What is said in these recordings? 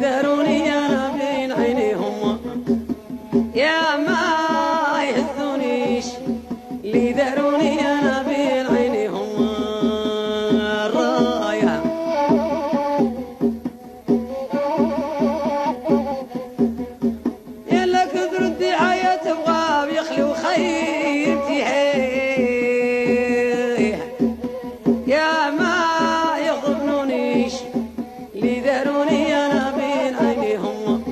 داروني انا بين عينيهم يا ما يهزونيش اللي داروني انا بين عينيهم الرايه يلا كثر الدعايه تبغى بيخلو خيرتي يا ما يغبنونيش اللي داروني انا بين عينيهم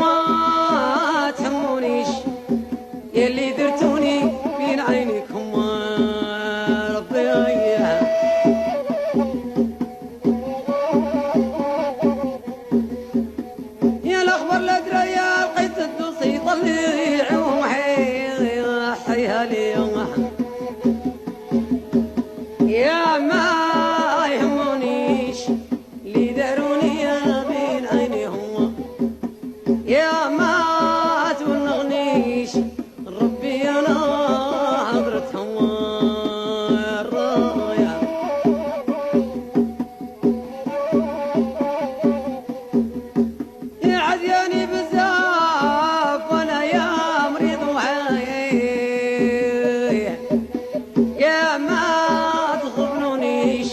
ما تهمونيش يلي درتوني بين عينيكم ربي اياه يا الاخبار لا درايا لقيت الدوسي طليعهم حيها لي يا ما يهمونيش اللي داروني انا بين عينيهم يا ما تونغنيش ربي انا حضرتهم الرايه يا عدياني بزاف وانا يا مريض وهاي يا ما تغبنونيش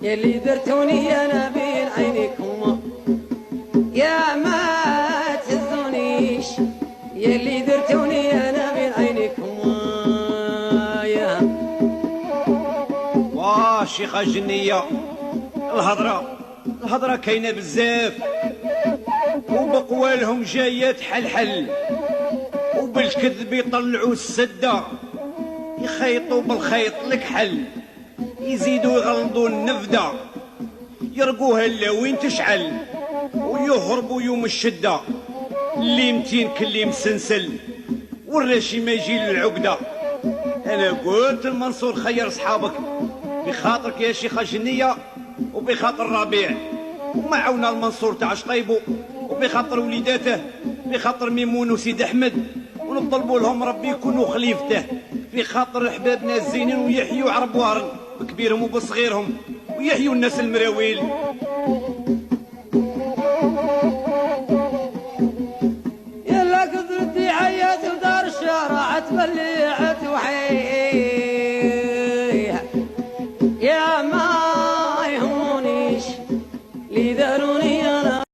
يلي درتوني انا بين عينيكم يا ما تهزونيش يلي درتوني انا بين عينيكم يا واه شيخة جنية الهضرة كاينة بزاف وبقوالهم جاية تحلحل وبالكذب يطلعوا السدة يخيطوا بالخيط الكحل يزيدوا يغلظوا النفدة يرقوها الا وين تشعل ويهربوا يوم الشدة اللي متين كلي مسنسل والراشي ما يجي للعقدة انا قلت المنصور خير صحابك بخاطرك يا شيخة جنية وبخاطر ربيع وما عونا المنصور تاع شطيبو وبخاطر وليداته بخاطر ميمون وسيد احمد ونطلبوا لهم ربي يكونوا خليفته في خاطر احبابنا الزينين ويحيوا عرب وارن بكبيرهم وبصغيرهم ويحيوا الناس المراويل